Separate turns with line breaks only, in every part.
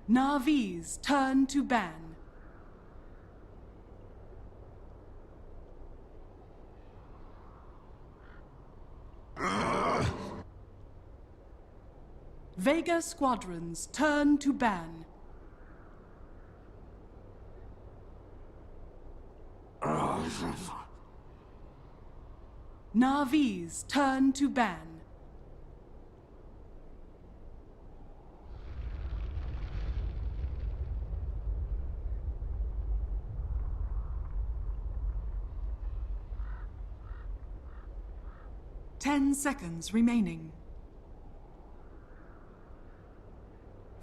Navi's turn to ban. Vega Squadron's turn to ban. Navi's turn to ban. Ten seconds remaining.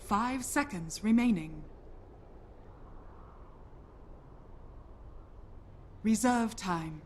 5 seconds remaining. Reserve time.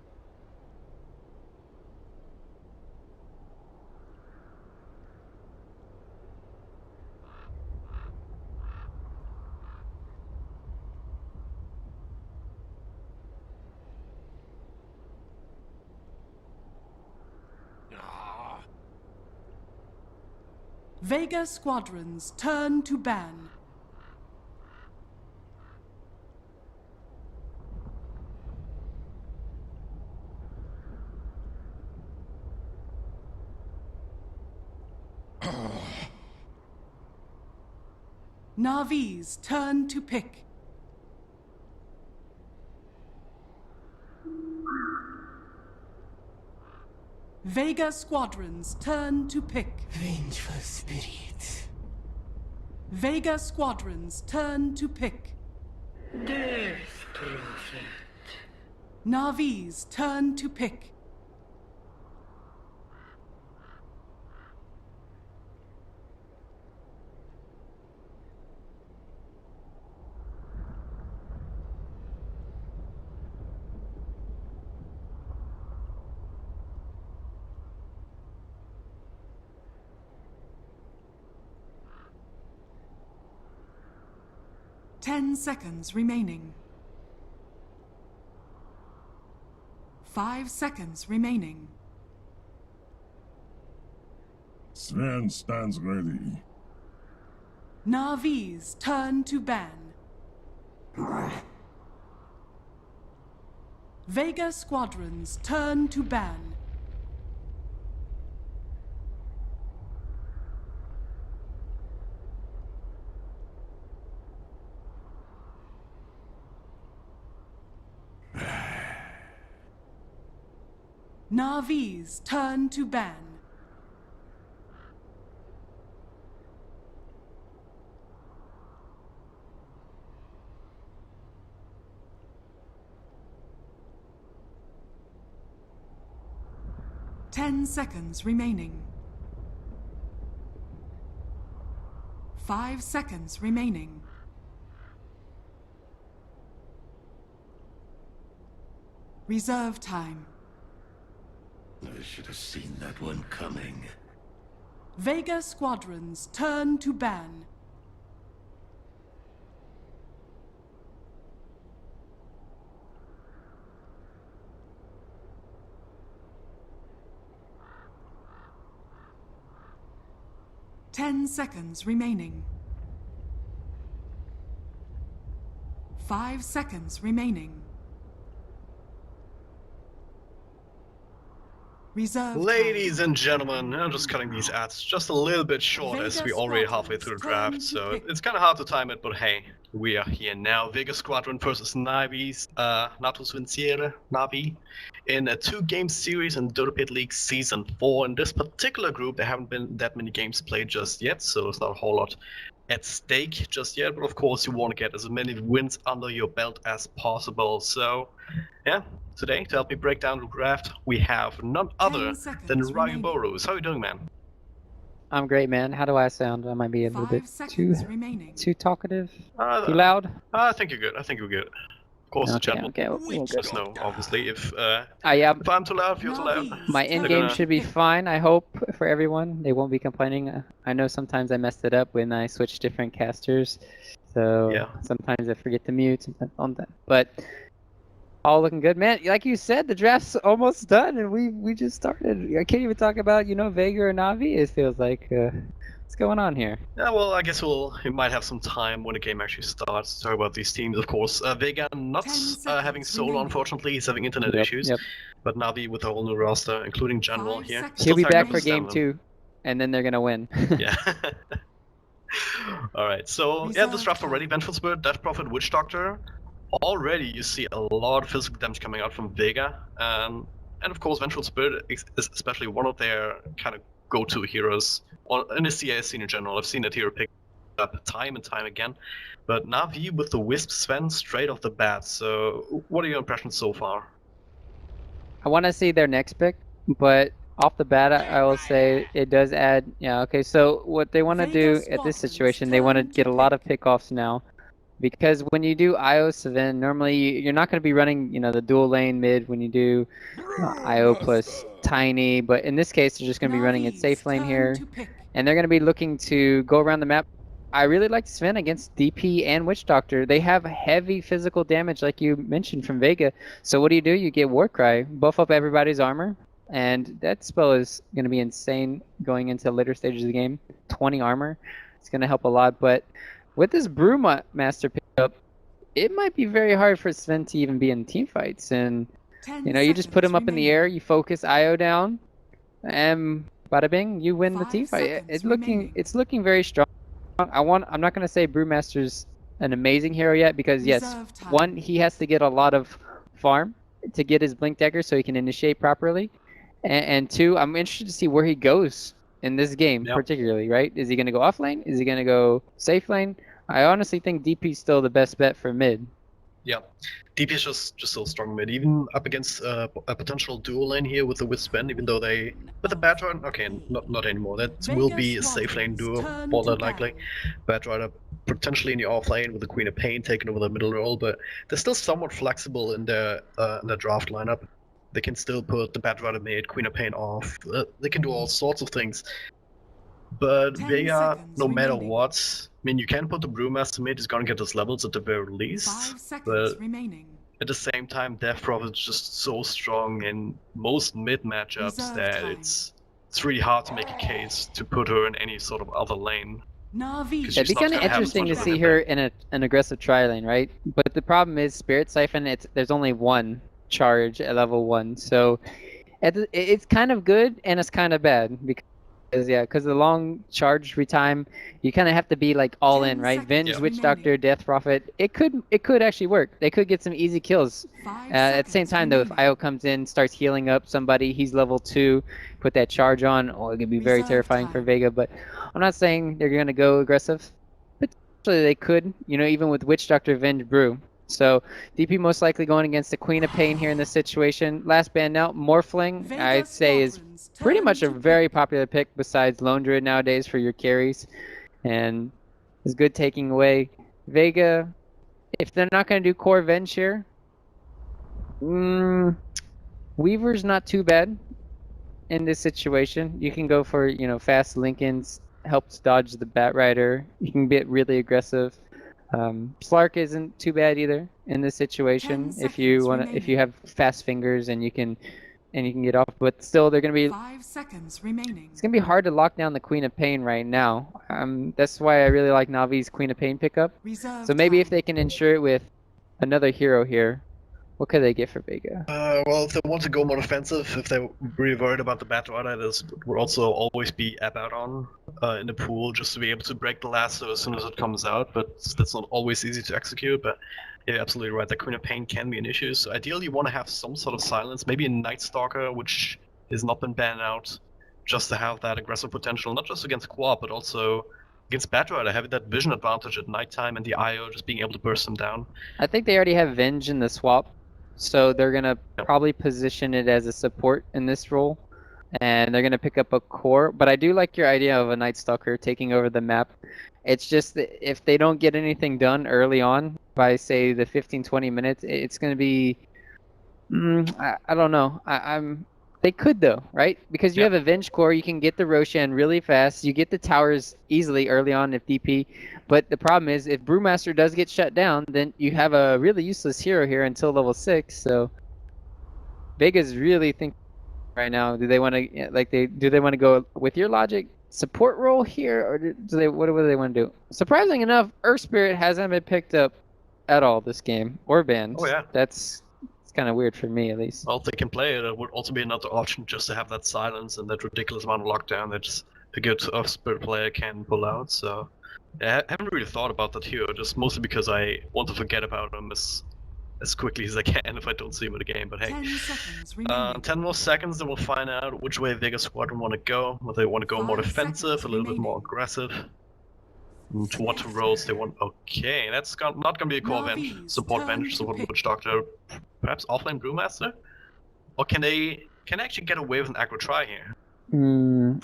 Vega Squadron's turn to ban. Navi's turn to pick. Vega Squadron's turn to pick.
Vengeful spirit.
Vega Squadron's turn to pick.
Death prophet.
Navi's turn to pick. Ten seconds remaining. 5 seconds remaining.
Sven stands ready.
Navi's turn to ban. Vega Squadron's turn to ban. Navi's turn to ban. Ten seconds remaining. 5 seconds remaining. Reserve time.
I should have seen that one coming.
Vega Squadron's turn to ban. Ten seconds remaining. 5 seconds remaining. Reserve
Ladies and gentlemen, I'm just cutting these ads just a little bit short as we're already halfway through the draft, so it's kind of hard to time it, but hey, we are here now. Vega Squadron versus Navi's, Natus, Vincere, Navi, in a 2-game series in Dota Pit League Season 4. In this particular group, there haven't been that many games played just yet, so there's not a whole lot at stake just yet, but of course you want to get as many wins under your belt as possible. So, yeah, today to help me break down the draft, we have none other than Ryu Boros. How are you doing, man?
I'm great, man. How do I sound? I might be a little bit too talkative, too loud.
I think you're good. I think you're good. Of course,
Okay,
gentlemen.
okay, we'll
Let us know, obviously, if
yeah,
if I'm too loud, if you're too loud.
my end game should be fine. I hope for everyone. They won't be complaining. I know sometimes I messed it up when I switch different casters, so
Yeah.
sometimes I forget to mute sometimes on that. But All looking good, man. Like you said, the draft's almost done, and we just started. I can't even talk about Vega or Navi. It feels like what's going on here?
Yeah, well, I guess we might have some time when the game actually starts to talk about these teams, of course. Vega not
10
having
seconds
solo,
remaining.
unfortunately. He's having internet
Yep,
issues.
yep.
But Navi with a whole new roster, including General
5
here.
seconds.
He'll be
tied
back
up
for
with
game
Stamina.
2, and then they're gonna win.
Yeah. Alright, so yeah, this
Reserve
draft
time.
already, Vengeful Spirit, Death Prophet, Witch Doctor. Already you see a lot of physical damage coming out from Vega. And of course, Vengeful Spirit is especially one of their kind of go-to heroes in the CS scene in general. I've seen that hero pick up time and time again. But Navi with the Wisp Sven straight off the bat. So what are your impressions so far?
I want to see their next pick, but off the bat, I will say it does add. Yeah, okay. So what they want to
Vega
do at this
Squadron's
situation, they want to
turn to
get a lot of
pick.
pickoffs now, because when you do IO Sven, normally you're not going to be running, the dual lane mid when you do IO plus Tiny. But in this case, they're just going to be running it
Navi's
safe lane
turn
here,
to pick.
and they're going to be looking to go around the map. I really like Sven against DP and Witch Doctor. They have heavy physical damage, like you mentioned, from Vega. So what do? You get Warcry, buff up everybody's armor, and that spell is going to be insane going into later stages of the game. 20 armor, it's going to help a lot. But with this Brewmaster pickup, it might be very hard for Sven to even be in team fights. And
10
you just put him
seconds
up in the
remaining.
air, you focus IO down, and bada bing, you win the
5
team fight.
seconds remaining.
It's looking very strong. I'm not gonna say Brewmaster's an amazing hero yet, because yes,
Reserve time.
one, he has to get a lot of farm to get his Blink Dagger so he can initiate properly, and two, I'm interested to see where he goes in this game,
Yep.
particularly, right? Is he gonna go off lane? Is he gonna go safe lane? I honestly think DP's still the best bet for mid.
Yeah, DP is just so strong mid, even up against a potential dual lane here with the Wisp Sven, even though with the Batrider, okay, not anymore. That will be a safe lane duo,
Squadron's
more than
turn to
likely.
ban.
Batrider potentially in the off lane with the Queen of Pain taking over the middle role, but they're still somewhat flexible in their draft lineup. They can still put the Batrider mid, Queen of Pain off. They can do all sorts of things. But
10
Vega,
seconds
no matter
remaining.
what, I mean, you can put the Brewmaster mid, he's gonna get his levels at the very
5
least.
seconds
But
remaining.
at the same time, Death Prophet is just so strong in most mid matchups
Reserve
that
time.
it's really hard to make a case to put her in any sort of other lane.
Navi.
She's
It'd be
not
kind of
gonna have as
interesting
much
to
of a
see
good
her
lane.
in an aggressive tri lane, right? But the problem is Spirit Siphon. There's only one charge at level 1, so it's kind of good and it's kind of bad, because the long charge time, you kind of have to be like all
10
in, right?
seconds
Venge,
Yeah.
Witch
remaining.
Doctor, Death Prophet. It could actually work. They could get some easy kills.
5
At the same
seconds
time, though, if
remaining.
IO comes in, starts healing up somebody, he's level 2, put that charge on, it could be very
Reserve
terrifying for
time.
Vega. But I'm not saying they're going to go aggressive. Potentially they could, even with Witch Doctor, Venge, Brew. So DP most likely going against the Queen of Pain here in this situation. Last ban now, Morphling,
Vega
I'd say is
Squadron's
pretty
turn
much a
to
very
pick.
popular pick besides Lone Druid nowadays for your carries, and is good taking away. Vega, if they're not going to do core Venge here, Weaver's not too bad in this situation. You can go for, fast Lincolns, helps dodge the Batrider. You can get really aggressive. Slark isn't too bad either in this situation
10
if you
seconds
if you have fast fingers and you can get off. But still, they're gonna be
5 seconds remaining.
it's gonna be hard to lock down the Queen of Pain right now. That's why I really like Navi's Queen of Pain pickup.
Reserve
So maybe if
time.
they can ensure it with another hero here, what could they get for Vega?
Well, if they want to go more offensive, if they're really worried about the Batrider, this would also always be Abaddon in the pool, just to be able to break the lasso as soon as it comes out, but that's not always easy to execute. But you're absolutely right, the Queen of Pain can be an issue, so ideally you want to have some sort of silence, maybe a Night Stalker, which has not been banned out, just to have that aggressive potential, not just against Quad, but also against Batrider, having that vision advantage at nighttime and the IO just being able to burst them down.
I think they already have Venge in the swap, so they're gonna probably position it as a support in this role, and they're gonna pick up a core. But I do like your idea of a Night Stalker taking over the map. It's just that if they don't get anything done early on by, say, the 15-20 minutes, it's gonna be I don't know. They could though, right? Because you
Yeah.
have a Venge core, you can get the Roshan really fast. You get the towers easily early on if DP. But the problem is, if Brewmaster does get shut down, then you have a really useless hero here until level 6. So Vega's really thinking right now. Do they want to do they want to go with your logic support role here, or do they what do they want to do? Surprising enough, Earth Spirit hasn't been picked up at all this game or banned.
Oh, yeah.
It's kind of weird for me at least.
Well, if they can play it, it would also be another option just to have that silence and that ridiculous amount of lockdown that just a good Spirit player can pull out. So yeah, I haven't really thought about that here, just mostly because I want to forget about them as quickly as I can if I don't see him in the game. But hey,
10 seconds remaining.
10 more seconds, then we'll find out which way Vega Squadron want to go. Whether they want to go more
5
defensive,
seconds
a little bit more
remaining.
aggressive. And to what roles they want. Okay, that's not going to be a core bench.
Navi's
Support
turn
bench,
to
support
pick.
Witch Doctor, perhaps offlane Brewmaster? Or can they actually get away with an aggro try here?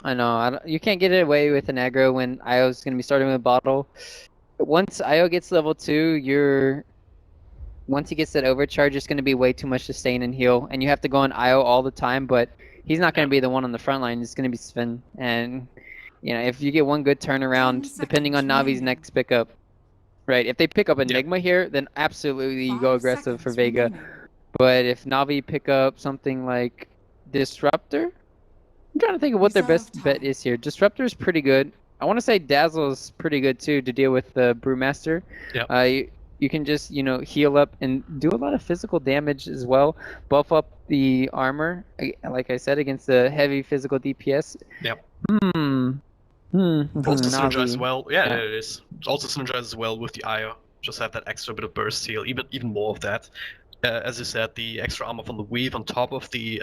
I know. You can't get it away with an aggro when IO's going to be starting with a bottle. Once IO gets level 2, once he gets that overcharge, it's going to be way too much to sustain and heal. And you have to go on IO all the time, but he's not going to be the one on the front line. It's going to be Sven. And, if you get one good
10
turnaround, depending on
seconds
Navi's
remaining.
next pickup, right? If they pick up Enigma here, then absolutely you go
5
aggressive for
seconds
Vega.
remaining.
But if Navi pick up something like Disruptor, I'm trying to think of what their
Reserve
best bet
time.
is here. Disruptor is pretty good. I want to say Dazzle is pretty good too to deal with the Brewmaster.
Yep.
You can just heal up and do a lot of physical damage as well. Buff up the armor, like I said, against the heavy physical DPS.
Yep.
Navi.
Also synergizes well. Yeah,
Yeah.
it is. It also synergizes well with the IO. Just have that extra bit of burst heal, even more of that. As you said, the extra armor from the Weave on top of the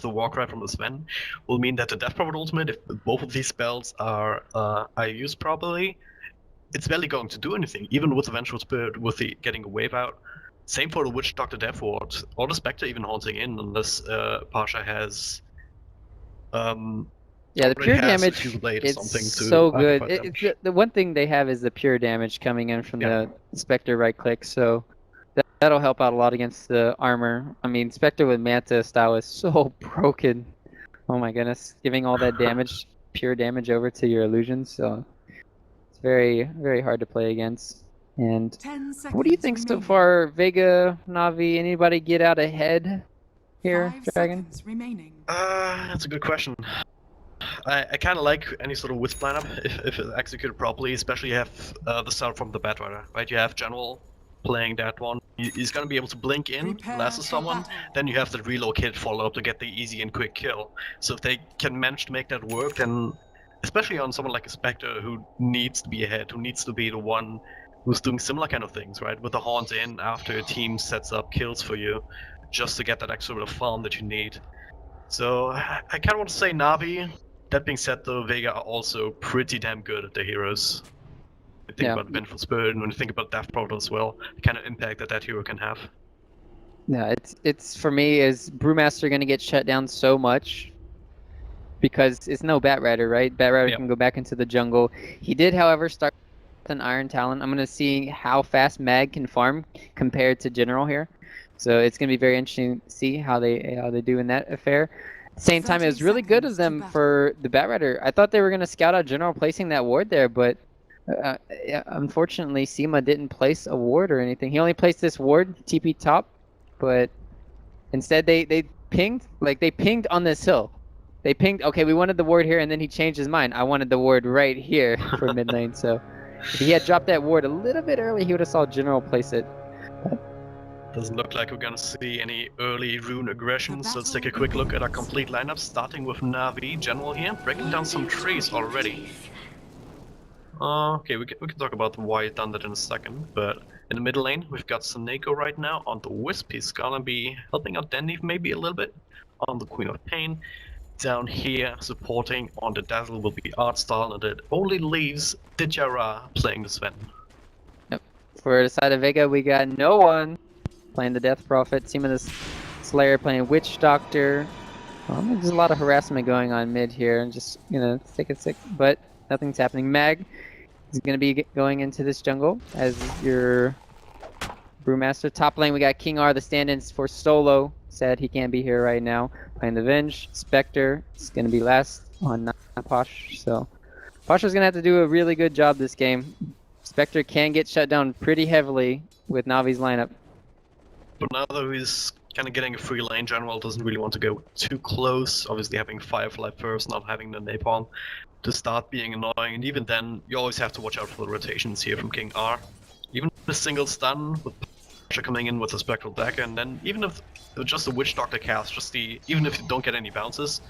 Warcry from the Sven will mean that the Death Prophet ultimate, if both of these spells are used properly, it's barely going to do anything. Even with the Vengeful Spirit, with the getting a wave out. Same for the Witch Doctor Death Ward, or the Spectre even haunting in, unless Pasha has.
Yeah, the
already
pure
has a
damage
few blades or
is
something to
so good.
amplify damage.
The one thing they have is the pure damage coming in from
Yeah.
the Spectre right click, so that'll help out a lot against the armor. I mean, Spectre with Manta style is so broken. Oh my goodness, giving all that damage, pure damage over to your illusions, so it's very, very hard to play against. And
10 seconds
what do you think so
remaining.
far, Vega, Navi? Anybody get out ahead here,
5
Dragon?
seconds remaining.
That's a good question. I kind of like any sort of Wisp lineup if it's executed properly, especially you have the start from the Batrider, right? You have General playing that one. He's gonna be able to blink in,
Prepare
last
for
someone,
battle.
then you have the relocate follow-up to get the easy and quick kill. So if they can manage to make that work, then especially on someone like a Spectre who needs to be ahead, who needs to be the one who's doing similar kind of things, right? With the Haunt in after a team sets up kills for you, just to get that extra bit of farm that you need. So I kind of want to say Navi. That being said, though, Vega are also pretty damn good at their heroes. When you think
Yeah.
about Vengeful Spirit, and when you think about Death Prophet as well, the kind of impact that hero can have.
Yeah, it's for me, is Brewmaster gonna get shut down so much because it's no Batrider, right? Batrider
Yep.
can go back into the jungle. He did, however, start with an Iron Talon. I'm gonna see how fast Mag can farm compared to General here. So it's gonna be very interesting to see how they do in that affair. At the same time, it
30
was really good of
seconds to
them
battle.
for the Batrider. I thought they were gonna scout out General placing that ward there, but unfortunately, Sema didn't place a ward or anything. He only placed this ward, TP top, but instead they pinged on this hill. They pinged, okay, we wanted the ward here, and then he changed his mind. I wanted the ward right here for mid lane. So if he had dropped that ward a little bit early, he would have saw General place it.
Doesn't look like we're gonna see any early rune aggression, so let's take a quick look at our complete lineup, starting with Navi, General here, breaking down some trees already. Okay, we can talk about why he's done that in a second, but in the middle lane, we've got Seneko right now on the Wisp. He's gonna be helping out Denny maybe a little bit on the Queen of Pain. Down here, supporting on the Dazzle will be Artstyle, and it only leaves Dijara playing the Sven.
For the side of Vega, we got no one playing the Death Prophet. Sema the Slayer playing Witch Doctor. There's a lot of harassment going on mid here. Just take a sec, but nothing's happening. Mag is going to be going into this jungle as your Brewmaster. Top lane, we got King R, the stand-ins for Solo. Sad he can't be here right now. Playing the Venge. Spectre is going to be last on Posh. So Posh is going to have to do a really good job this game. Spectre can get shut down pretty heavily with Navi's lineup.
But now that he's kind of getting a free lane, General doesn't really want to go too close. Obviously having Firefly first, not having the Napalm to start being annoying. And even then, you always have to watch out for the rotations here from King R. Even a single stun with Pasha coming in with a Spectral Dagger, and then even if just a Witch Doctor cast, even if you don't get any bounces,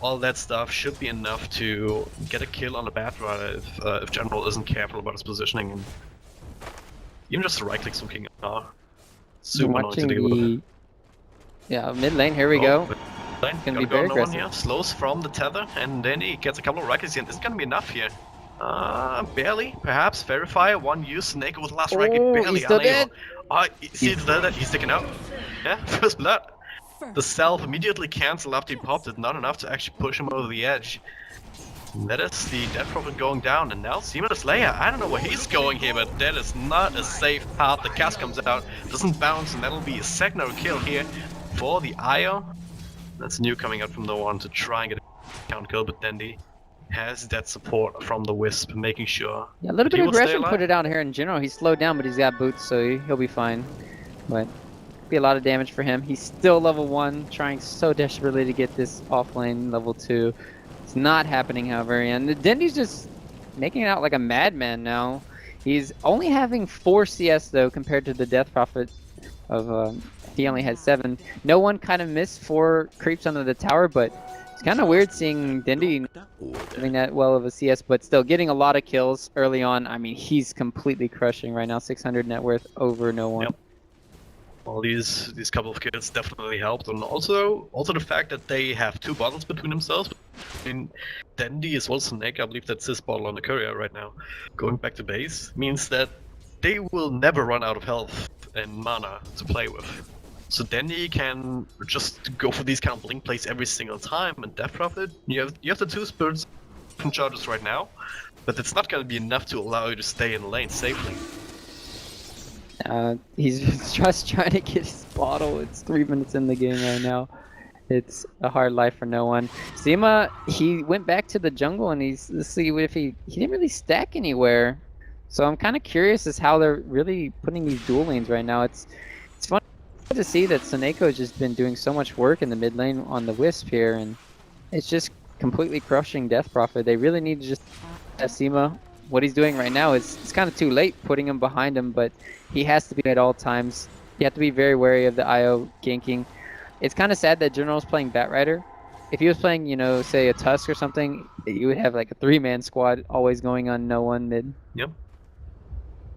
all that stuff should be enough to get a kill on a Batrider if General isn't careful about his positioning. And even just the right clicks from King R. Super annoying to deal with.
Yeah, mid lane, here we go.
Lane,
Gonna be very aggressive.
Here. Slows from the tether, and then he gets a couple of rackets in. It's gonna be enough here. Barely, perhaps. Verifier, one use, Snake with the last racket, barely
he's still
unable.
dead.
See that he's sticking out. Yeah, first blood. The self immediately cancelled after he popped it, not enough to actually push him over the edge. And that is the Death Prophet going down, and now Seaman the Slayer. I don't know where he's going here, but that is not a safe path. The cast comes out, doesn't bounce, and that'll be a secondary kill here for the IO. That's new coming out from the one to try and get a count kill, but Dandy has that support from the Wisp, making sure.
Yeah, a little bit of aggression put it out here in general. He's slowed down, but he's got boots, so he'll be fine. But be a lot of damage for him. He's still level 1, trying so desperately to get this off lane level 2. It's not happening, however, and Dendy's just making it out like a madman now. He's only having 4 CS though, compared to the Death Prophet of he only had 7. No one kind of missed 4 creeps under the tower, but it's kind of weird seeing Dendy having that well of a CS, but still getting a lot of kills early on. I mean, he's completely crushing right now. 600 net worth over no one.
Yep. Well, these couple of kills definitely helped, and also the fact that they have 2 bottles between themselves. I mean, Dandy as well as Snake, I believe that's his bottle on the courier right now. Going back to base means that they will never run out of health and mana to play with. So Dandy can just go for these kind of blink plays every single time, and Death Prophet, you have the 2 spirits from charges right now, but it's not going to be enough to allow you to stay in the lane safely.
He's just trying to get his bottle. It's 3 minutes in the game right now. It's a hard life for no one. Seema, he went back to the jungle, and let's see if he didn't really stack anywhere. So I'm kind of curious as how they're really putting these dual lanes right now. It's fun to see that Soneko has just been doing so much work in the mid lane on the Wisp here, and it's just completely crushing Death Prophet. They really need to just have Seema. What he's doing right now is it's kind of too late putting him behind him, but he has to be at all times. You have to be very wary of the IO ganking. It's kind of sad that General's playing Batrider. If he was playing, you know, say a Tusk or something, you would have like a 3-man squad always going on no one mid.
Yep.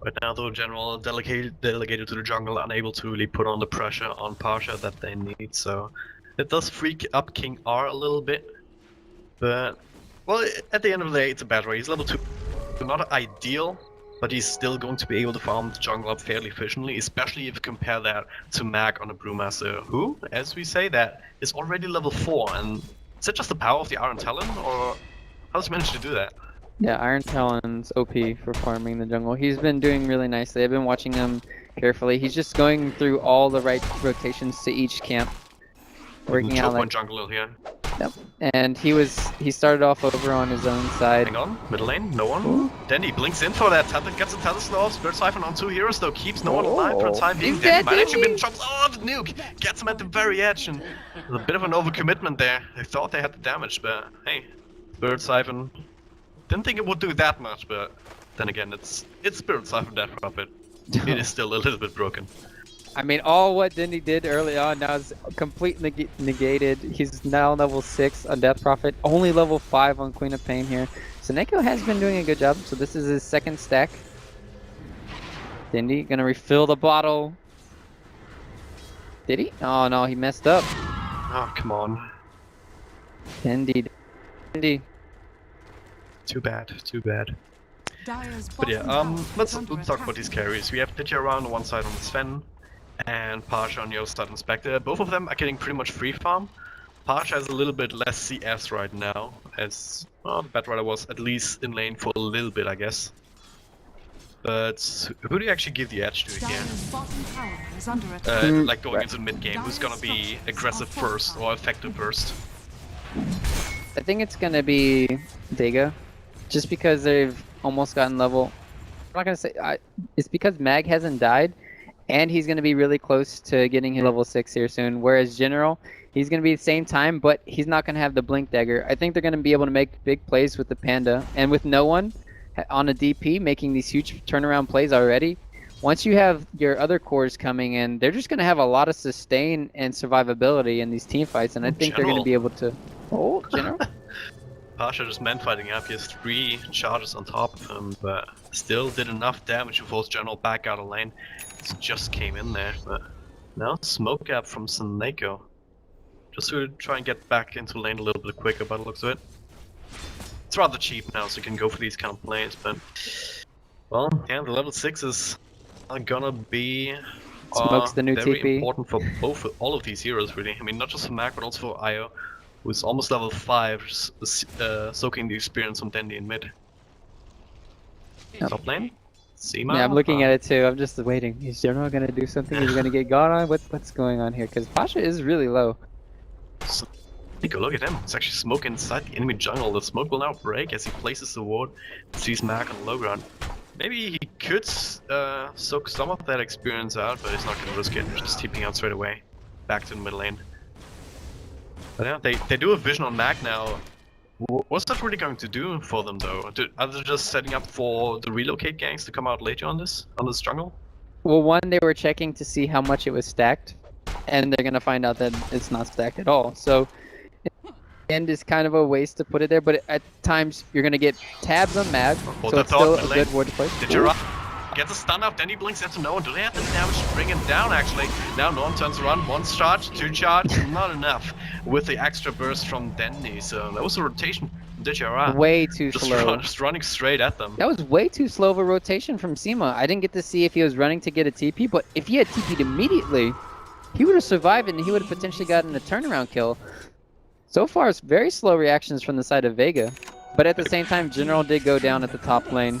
Right now, though, General delegated to the jungle, unable to really put on the pressure on Pasha that they need, so it does freak up King R a little bit. But, well, at the end of the day, it's a Batrider. He's level 2. Not ideal, but he's still going to be able to farm the jungle up fairly efficiently, especially if you compare that to Mag on a Brewmaster, who, as we say that, is already level 4. And is that just the power of the Iron Talon, or how does he manage to do that?
Yeah, Iron Talon's OP for farming the jungle. He's been doing really nicely. I've been watching him carefully. He's just going through all the right rotations to each camp, working out like
jungle here.
Yep. And he started off over on his own side.
Hang on, middle lane, no one. Dandy blinks in for that tether, gets a tether slow off. Spirit Siphon on 2 heroes though, keeps no one alive for the time being. Dandy might actually been chopped. Oh, the nuke! Gets him at the very edge, and there's a bit of an overcommitment there. They thought they had the damage, but hey, Spirit Siphon didn't think it would do that much, but then again, it's Spirit Siphon Death Prophet. It is still a little bit broken.
I mean, all what Dindy did early on now is completely negated. He's now level 6 on Death Prophet, only level 5 on Queen of Pain here. So Neko has been doing a good job, so this is his 2nd stack. Dindy gonna refill the bottle. Did he? Oh no, he messed up.
Oh, come on.
Dindy.
Too bad, too bad. But yeah, let's talk about these carries. We have Ditya on one side on Sven, and Pasha on the other side on Spectre. Both of them are getting pretty much free farm. Pasha has a little bit less CS right now, as well, the Batrider was at least in lane for a little bit, I guess. But who do you actually give the edge to here?
Dire's bottom tower is under attack.
Like going into mid game, who's gonna be aggressive first or effective first?
I think it's gonna be Vega, just because they've almost gotten level. I'm not gonna say it's because Mag hasn't died, and he's gonna be really close to getting his level 6 here soon. Whereas General, he's gonna be the same time, but he's not gonna have the blink dagger. I think they're gonna be able to make big plays with the Panda, and with no one on a DP making these huge turnaround plays already. Once you have your other cores coming in, they're just gonna have a lot of sustain and survivability in these team fights, and I think they're gonna be able to. Oh, General.
Pasha just man fighting up. He has 3 charges on top of him, but still did enough damage to force General back out of lane. He just came in there, but now smoke gap from Seneko. Just to try and get back into lane a little bit quicker by the looks of it. It's rather cheap now, so you can go for these kind of plays, but well, yeah, the level 6s are gonna be
Smoke's the new
very
TP.
important for all of these heroes, really. I mean, not just for Mac, but also for Io, who's almost level 5, soaking the experience on Dandy in mid. Top lane? Seema?
Yeah, I'm looking at it too. I'm just waiting. Is General gonna do something? Is he gonna get got on? What's going on here? Because Pasha is really low.
So, take a look at him. It's actually smoke inside the enemy jungle. The smoke will now break as he places the ward. Sees Mac on the low ground. Maybe he could soak some of that experience out, but he's not gonna risk it. Just TPing out straight away. Back to the mid lane. But yeah, they do have vision on Mac now. What's that really going to do for them though? Are they just setting up for the relocate gangs to come out later on this jungle?
Well, one, they were checking to see how much it was stacked, and they're gonna find out that it's not stacked at all. So, end is kind of a waste to put it there, but at times you're gonna get tabs on Mag, so it's still a good ward to play.
Did you get the stun up? Then he blinks into no one. Do they have the damage to bring him down actually? Now no one turns around. 1 charge, 2 charge, not enough with the extra burst from Dendy. So that was a rotation from DJR.
Way too slow.
Just running straight at them.
That was way too slow of a rotation from Seema. I didn't get to see if he was running to get a TP, but if he had TP'd immediately, he would have survived and he would have potentially gotten a turnaround kill. So far, it's very slow reactions from the side of Vega. But at the same time, General did go down at the top lane.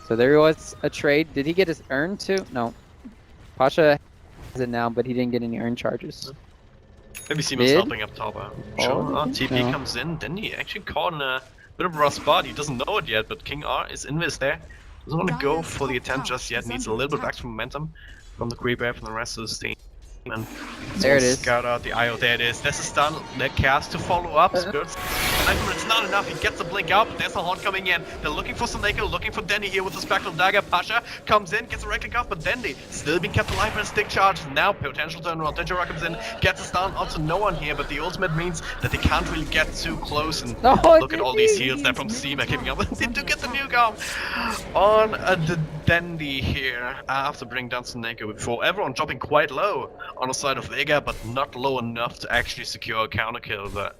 So there was a trade. Did he get his earn too? No. Pasha has it now, but he didn't get any earn charges.
Maybe Seema's helping up top. Sure. TP comes in. Then he actually caught in a bit of a rough spot. He doesn't know it yet, but King R is invis there. Doesn't want to go for the attempt just yet. Needs a little bit of extra momentum from the creeper from the rest of the team. And
there it is.
Scout out the IO. There it is. There's a stun. That cast to follow up. Spirits. It's not enough. He gets the blink out, but there's a haunt coming in. They're looking for Seneko, looking for Dendy here with the Spectral Dagger. Pasha comes in, gets a right click off, but Dendy still being kept alive by a stick charge. Now potential turnaround. Dejara comes in, gets a stun onto no one here, but the ultimate means that they can't really get too close. And look at all these heals there from Seema keeping up. They do get the Newcom on the Dendy here after bringing down Seneko before. Everyone dropping quite low on the side of Vega, but not low enough to actually secure a counter kill. But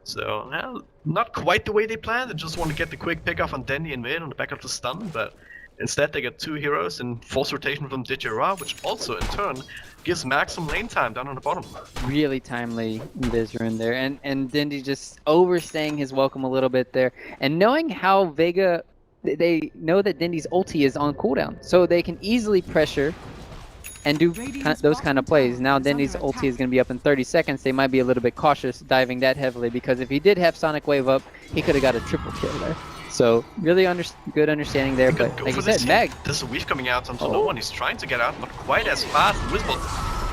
so, well, not quite the way they planned. They just want to get the quick pick off on Dendy and mid on the back of the stun, but instead they get 2 heroes and force rotation from Dejara, which also in turn gives Max some lane time down on the bottom.
Really timely Vincere in there, and Dendy just overstaying his welcome a little bit there, and knowing how Vega, they know that Dendy's ulti is on cooldown, so they can easily pressure and do those kind of plays. Now Dendy's ulti is going to be up in 30 seconds. They might be a little bit cautious diving that heavily, because if he did have Sonic Wave up, he could have got a triple kill there. So really good understanding there, but like you said, Mag.
There's a weave coming out onto no one. He's trying to get out, not quite as fast. Whistle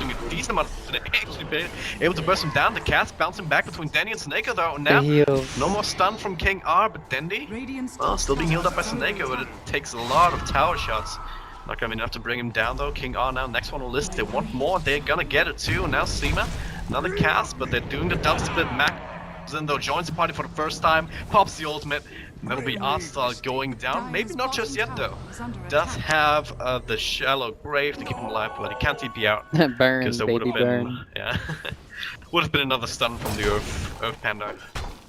doing a decent amount of actually able to burst him down. The cast bouncing back between Dendy and Seneko though. Now no more stun from King R, but Dendy, well, still being healed up by Seneko, but it takes a lot of tower shots. Not gonna be enough to bring him down though. King R now next one on the list. They want more. They're gonna get it too. Now Seema, another cast, but they're doing the dump split. Mac then though joins the party for the first time, pops the ultimate. That'll be Artstar going down. Maybe not just yet though. Does have the shallow grave to keep him alive, but he can't TP out.
Burn,
because there
baby,
would have been,
burn.
yeah, would have been another stun from the Earth Panda,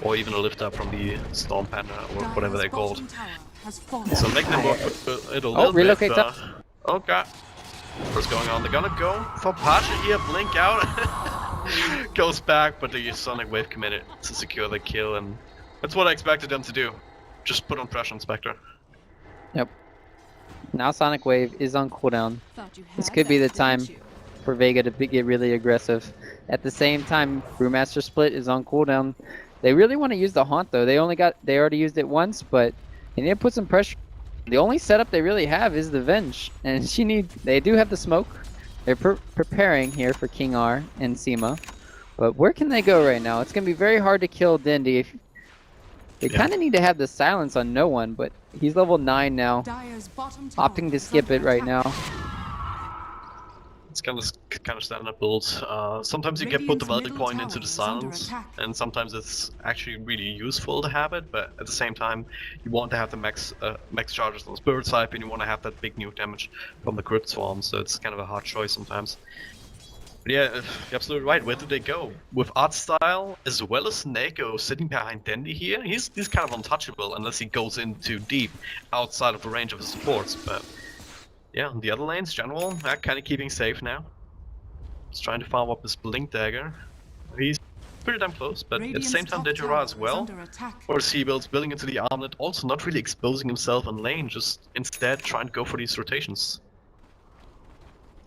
or even a lift up from the Storm Panda, or whatever they're called. So make them work it a little
relocate
bit.
up.
Okay. What's going on? They're gonna go for Pasha here, blink out. Goes back, but the Sonic Wave committed to secure the kill, and that's what I expected them to do. Just put on pressure on Spectre.
Yep. Now Sonic Wave is on cooldown.
Thought you
This
had
could be
that,
the time
didn't you?
for Vega to get really aggressive. At the same time, Brewmaster Split is on cooldown. They really want to use the Haunt though. They already used it once, but they need to put some pressure. The only setup they really have is the Venge, and they do have the smoke. They're preparing here for King R and Sema, but where can they go right now? It's gonna be very hard to kill Dindy. They kind of need to have the silence on no one, but he's level 9 now.
Dire's bottom tower
Opting to
is
skip
under
it right
attack.
now.
It's kind of standard build. Sometimes you get put the
Radiant's
Valdy
middle
coin into
tower
the
is under
silence,
attack.
and sometimes it's actually really useful to have it. But at the same time, you want to have the max charges on the Spirit type, and you want to have that big nuke damage from the Crypt Swarm. So it's kind of a hard choice sometimes. But yeah, you're absolutely right. Where do they go? With Art Style as well as Neko sitting behind Dendy here, he's kind of untouchable unless he goes in too deep outside of the range of his supports. But yeah, on the other lanes, General, kind of keeping safe now. He's trying to farm up his Blink Dagger. He's pretty damn close, but at the same time, Dejara as well. Or Seabuild's building into the armlet, also not really exposing himself on lane, just instead trying to go for these rotations.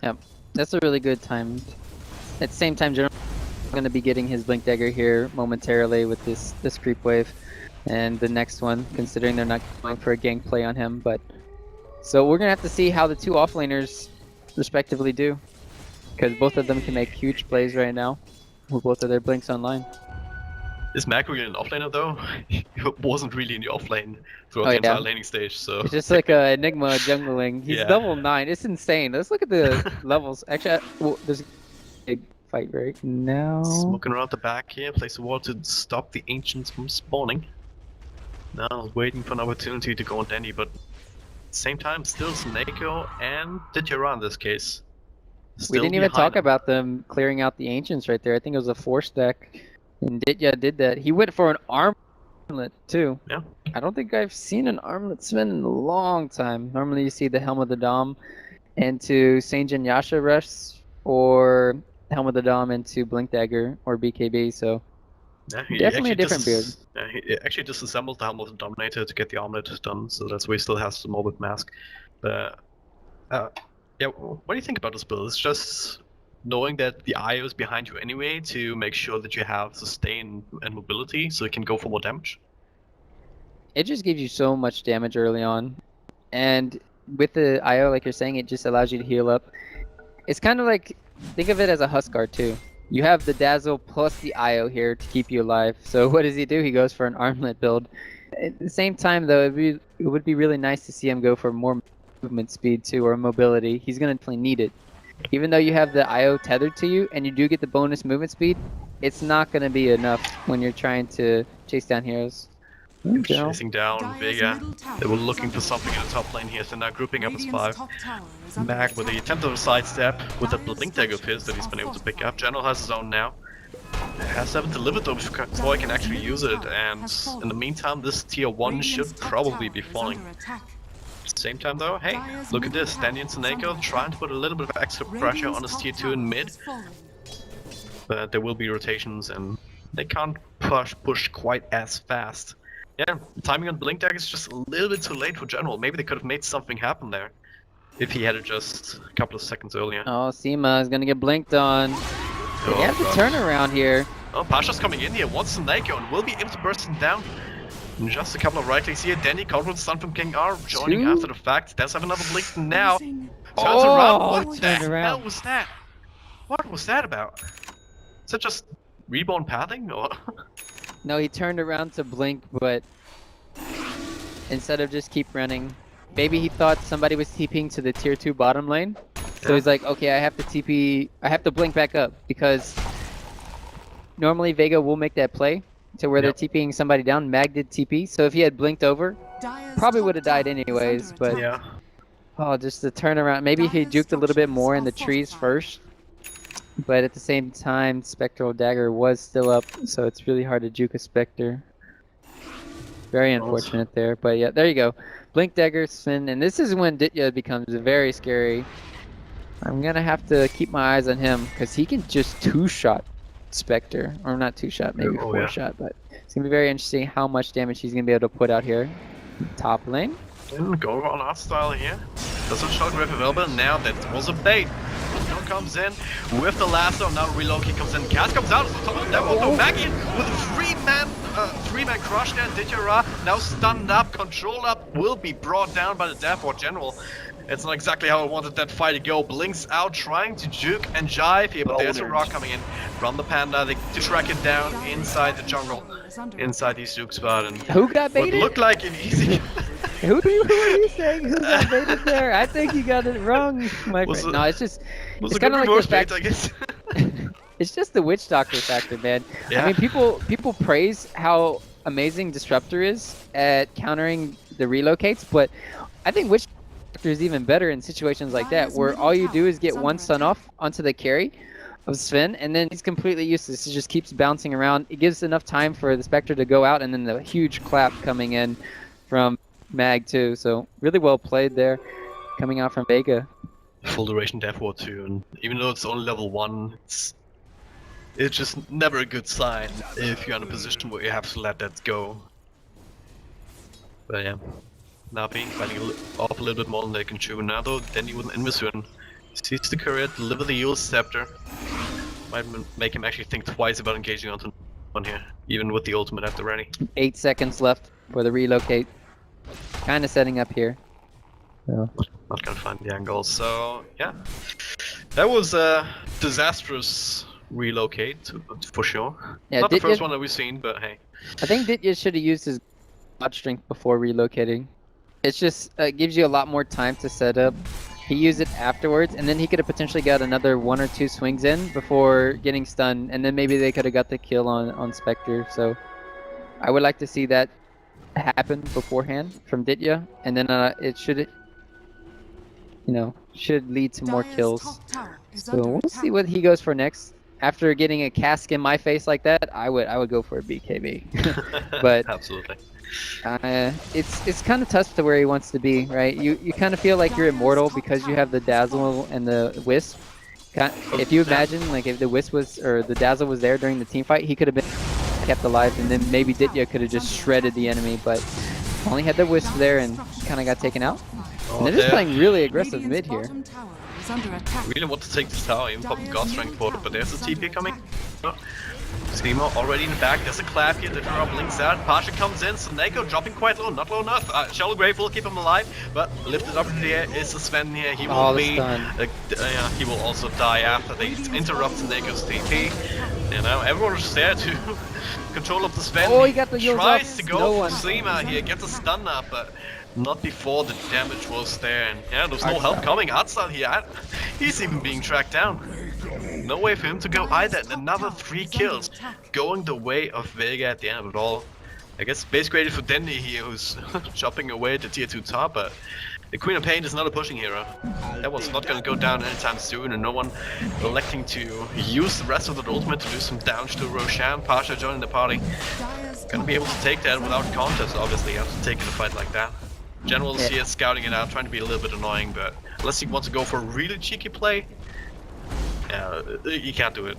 Yep, that's a really good time. At the same time, General is going to be getting his Blink Dagger here momentarily with this creep wave. And the next one, considering they're not going for a gank play on him, but... So we're going to have to see how the two offlaners respectively do. Because both of them can make huge plays right now with both of their blinks online.
Is Mac really an offlaner though? He wasn't really in the offlane throughout the entire laning stage, so...
It's just like a Enigma jungling. He's level 9. It's insane. Let's look at the levels. Actually, well, there's a big fight right now.
Smoking around the back here, place a wall to stop the Ancients from spawning. Now waiting for an opportunity to go on Danny, but... Same time, still Snako and Dejara in this case.
We didn't even talk about them clearing out the Ancients right there. I think it was a 4-stack. And Ditya did that. He went for an armlet too.
Yeah.
I don't think I've seen an armlet spin in a long time. Normally you see the Helm of the Dom into Saint-Jin Yasha rush or Helm of the Dom into Blink Dagger or BKB, so
yeah,
definitely a different build.
Yeah, he actually disassembled the Helm of the Dominator to get the armlet done, so that's why he still has the Morbid Mask. But yeah, what do you think about this build? It's just knowing that the IO is behind you anyway to make sure that you have sustain and mobility so you can go for more damage?
It just gives you so much damage early on. And with the IO, like you're saying, it just allows you to heal up. It's kind of like, think of it as a Huskar too. You have the Dazzle plus the IO here to keep you alive. So what does he do? He goes for an armlet build. At the same time though, it would be really nice to see him go for more movement speed too, or mobility. He's going to definitely need it. Even though you have the IO tethered to you and you do get the bonus movement speed, it's not going to be enough when you're trying to chase down heroes.
Chasing down Vega. They were looking for something in the top lane here, so now grouping up as 5. Mag with the tentative sidestep with the Blink Dagger Fizz that he's been able to pick up. General has his own now. Has 7 delivered though before he can actually use it, and in the meantime this tier 1 should probably be falling. Same time though, hey, look at this, Danny and Snako trying to put a little bit of extra pressure on his tier 2 in mid. But there will be rotations and they can't push quite as fast. Yeah, timing on Blink Dagger is just a little bit too late for General. Maybe they could have made something happen there if he had it just a couple of seconds earlier.
Oh, Sema is gonna get blinked on. They have the turnaround here.
Oh, Pasha's coming in here, wants Snako and will be able to burst him down. And just a couple of right clicks here. Danny confident stun from King R joining after the fact. Does have another blink now. Turns around. What the hell was that? What was that about? Is that just reborn pathing or?
No, he turned around to blink, but instead of just keep running, maybe he thought somebody was TPing to the tier 2 bottom lane. So he's like, okay, I have to TP, I have to blink back up because normally Vega will make that play to where they're TPing somebody down. Mag did TP, so if he had blinked over, probably would have died anyways, but oh, just the turnaround. Maybe he juked a little bit more in the trees first, but at the same time, Spectral Dagger was still up, so it's really hard to juke a Spectre. Very unfortunate there, but yeah, there you go. Blink Dagger, spin, and this is when Ditya becomes very scary. I'm gonna have to keep my eyes on him, because he can just 2-shot Spectre, or not 2-shot, maybe 4-shot, but it's gonna be very interesting how much damage he's gonna be able to put out here. Top lane.
Go on Art Style here. There's a shot grab available. Now that was a bait. Now comes in with the lasso. Now relocate comes in. Gas comes out. There was no Maggie with a three-man crush there. Ditya now stunned up, controlled up, will be brought down by the Davenport General. It's not exactly how I wanted that fight to go. Blinks out, trying to juke and jive here, but there's a rock coming in from the Panda. They track it down inside the jungle, inside the juke spot, and
Who got
what
baited?
looked like an easy.
Who are you saying? Who got baited there? I think you got it wrong, my friend. No, it's just it's kind of like the fact.
I guess.
It's just the Witch Doctor factor, man.
Yeah.
I mean, people praise how amazing Disruptor is at countering the relocates, but I think Witch Doctor is even better in situations like that, where all you do is get one stun off onto the carry of Sven, and then he's completely useless. He just keeps bouncing around. It gives enough time for the Spectre to go out, and then the huge clap coming in from Mag too. So really well played there, coming out from Vega.
Full duration Death Ward too, and even though it's only level 1, it's just never a good sign if you're in a position where you have to let that go. But yeah, Navi fighting off a little bit more than they can chew now though. Then you wouldn't Vincere sees the courier, deliver the Yule Scepter. Might make him actually think twice about engaging onto one here, even with the ultimate at the ready. 8
seconds left for the relocate. Kind of setting up here. So.
Not gonna find the angle, so yeah. That was a disastrous relocate, for sure.
Yeah,
not the first one that we've seen, but hey.
I think Ditya should have used his god strength before relocating. It's just gives you a lot more time to set up. He used it afterwards, and then he could have potentially got another 1 or 2 swings in before getting stunned, and then maybe they could have got the kill on Spectre. So I would like to see that happen beforehand from Ditya, and then it should, should lead to more kills. So we'll see what he goes for next. After getting a cask in my face like that, I would go for a BKB. But
absolutely.
It's kind of tough to where he wants to be, right? You kind of feel like you're immortal because you have the Dazzle and the Wisp. If you imagine, like, if the Wisp was, or the Dazzle was there during the team fight, he could have been kept alive, and then maybe Ditya could have just shredded the enemy, but only had the Wisp there and kind of got taken out. And they're just playing really aggressive mid here.
Really want to take this tower, even pop the God Strength for it, but there's a TP coming. Steamer already in the back, there's a clap here, the drop blinks out, Pasha comes in, Sneko dropping quite low, not low enough. Shallow Grave will keep him alive, but lifted up in the air is the Sven here, he will he will also die after they interrupt Sneko's TP. Everyone is there to control up the Sven.
Oh, he got the
tries to go for Steamer here, gets a stun up, but not before the damage was there, and yeah, there's no help coming. Artsal here, he's even being tracked down. No way for him to go either. Another 3 kills, going the way of Vega at the end of it all. I guess base graded for Dendy here, who's chopping away at the tier 2 top, but the Queen of Pain is not a pushing hero. That was not going to go down anytime soon, and no one electing to use the rest of the ultimate to do some damage to Roshan. Pasha joining the party. Gonna be able to take that without contest, obviously, after taking a fight like that. General is here scouting it out, trying to be a little bit annoying, but unless he wants to go for a really cheeky play, he can't do it.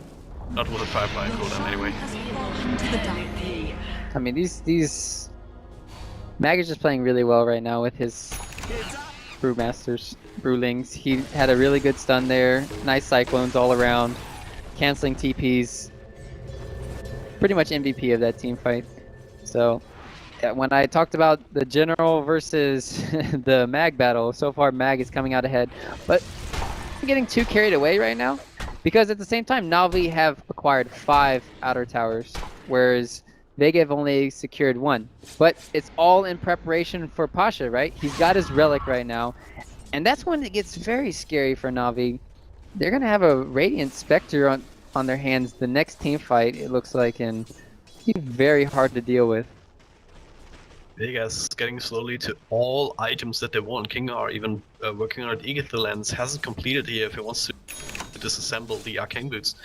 Not with a Firefly cooldown anyway.
I mean, these Mag is just playing really well right now with his Brewlings. He had a really good stun there, nice cyclones all around, canceling TPs. Pretty much MVP of that team fight. So when I talked about the General versus the Mag battle, so far Mag is coming out ahead, but I'm getting too carried away right now because at the same time Na'Vi have acquired 5 outer towers, whereas Vega have only secured 1. But it's all in preparation for Pasha, right? He's got his relic right now, and that's when it gets very scary for Na'Vi. They're gonna have a Radiant Spectre on their hands the next team fight, it looks like, and it's very hard to deal with.
Vega's getting slowly to all items that they want. King are even working on it. Aether Lens hasn't completed here if he wants to disassemble the Arcane Boots.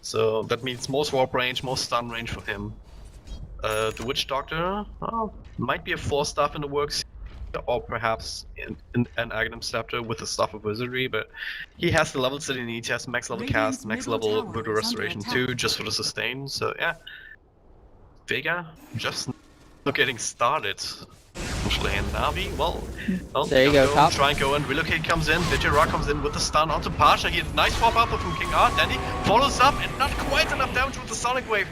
So that means more swap range, more stun range for him. The Witch Doctor might be a 4-staff in the works, or perhaps an Aghanim Scepter with a Staff of Wizardry, but he has the levels that he needs. He has max level cast, max level Voodoo Restoration too, just for the sustain. So yeah, Vega just getting started. Actually, and Navi, well,
There you go, top.
Try and go and relocate comes in. Vincere comes in with the stun onto Pasha. He had a nice swap out from King R. Danny follows up and not quite enough damage with the Sonic Wave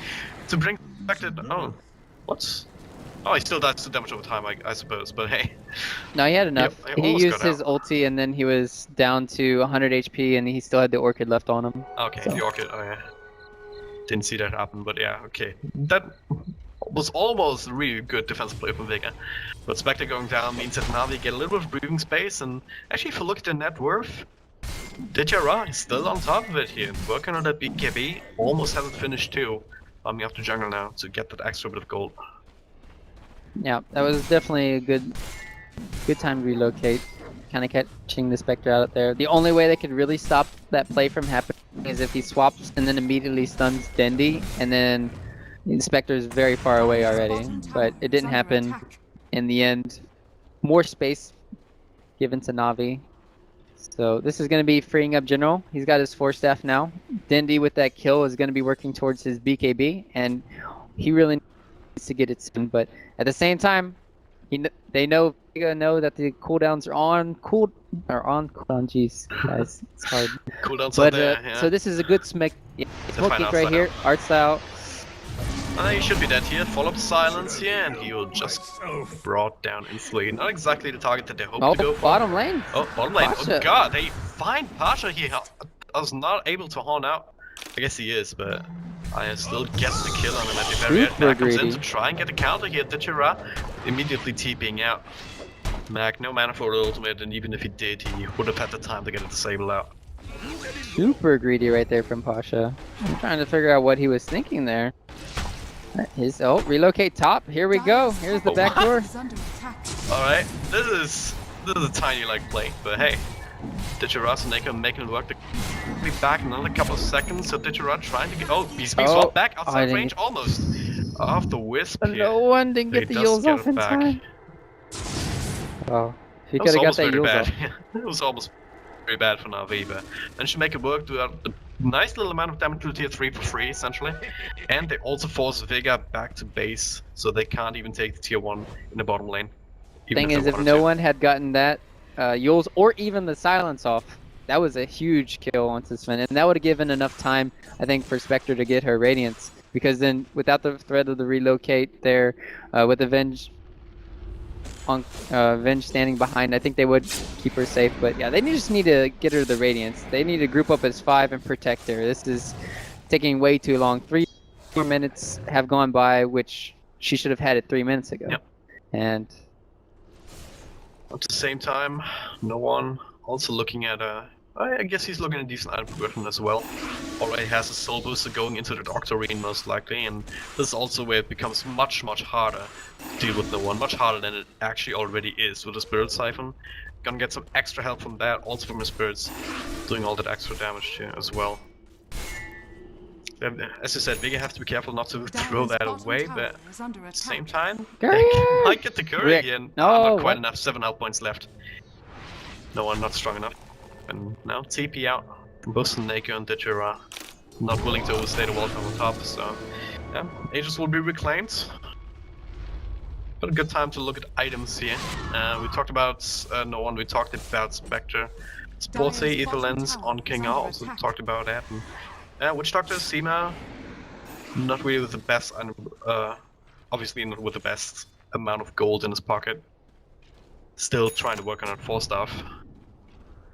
to bring back the. Oh, what? Oh, he still does the damage over time, I suppose. But hey.
No, he had enough.
Yep,
He
almost
used
got
his
out.
ulti and then he was down to 100 HP and he still had the Orchid left on him.
Okay,
So.
the Orchid. Oh yeah. Didn't see that happen, but yeah, okay. That was almost a really good defensive play from Vega. But Spectre going down means that now they get a little bit of breathing space, and actually if you look at the net worth, Vincere is still on top of it here, working on that BKB, almost has it finished too. Coming up to jungle now to get that extra bit of gold.
Yeah, that was definitely a good time to relocate. Kind of catching the Spectre out there. The only way they could really stop that play from happening is if he swaps and then immediately stuns Dendi, and then the Spectre is very far away already. But it didn't happen in the end. More space given to Navi. So this is going to be freeing up General. He's got his 4 staff now. Dendi with that kill is going to be working towards his BKB, and he really needs to get it soon. But at the same time, they know that the cooldowns are on cooldown. Jeez, guys, it's hard.
Cooldowns
But
are there, yeah.
so this is a good smoke kick
final
right here. Art style.
He should be dead here. Follow up silence here, and he will just brought down instantly. Not exactly the target that they hoped
Oh,
to go for.
bottom lane.
Oh, bottom lane.
Pasha.
Oh god, they find Pasha here. I was not able to horn out. I guess he is, but I still get the kill on him at the very end.
Super
Mag comes in
greedy.
to try and get a counter here. Vincere immediately TPing out. Mag, no mana for the ultimate, and even if he did, he would have had the time to get a disable out.
Super greedy right there from Pasha. I'm trying to figure out what he was thinking there. Relocate top. Here we go. Here's the
Oh,
back door.
Is under attack.
Alright, this is a tiny like play, but hey. Vincere and Neko making it work. They'll be back in another couple of seconds, so Vincere trying to get BSB swap back
I
outside
didn't
range almost. Off the wisp here.
No one didn't get
He
the
does
Yules
get
off
it
in
back.
time. Oh, if he
That was
could have got
almost
that
very
Yules
bad.
off.
It was almost very bad for Navi, but managed to make it work to a nice little amount of damage to tier 3 for free, essentially. And they also force Vega back to base, so they can't even take the tier 1 in the bottom lane. even
Thing
if
is,
they
if
wanted
no
to.
one had gotten that Yules or even the silence off, that was a huge kill onto Sven, and that would have given enough time, I think, for Spectre to get her Radiance. Because then, without the threat of the relocate there, with Avenge standing behind, I think they would keep her safe. But yeah, they just need to get her the Radiance. They need to group up as 5 and protect her. This is taking way too long. 3 more minutes have gone by, which she should have had it 3 minutes ago.
Yep.
And
At the same time, no one also looking at I guess he's looking at decent item progression as well. Already has a soul booster going into the Octarine most likely, and this is also where it becomes much harder to deal with no one, much harder than it actually already is with the Spirit Siphon. Gonna get some extra help from that, also from the Spirits, doing all that extra damage here as well. As I said, Vega have to be careful not to throw that away, but at the same time,
Courier!
I get the Courier
Rick.
again.
No,
not quite
what?
enough, 7 health points left. No one not strong enough. And now TP out from both Neko and Vincere. Not willing to overstay the wall from on top, so yeah, Aegis will be reclaimed. But a good time to look at items here. We talked about no one, we talked about Spectre. Sporty Ether Lens on King R, also talked about that. And Witch Doctor, Seema, not really with the best, obviously not with the best amount of gold in his pocket. Still trying to work on that 4 stuff.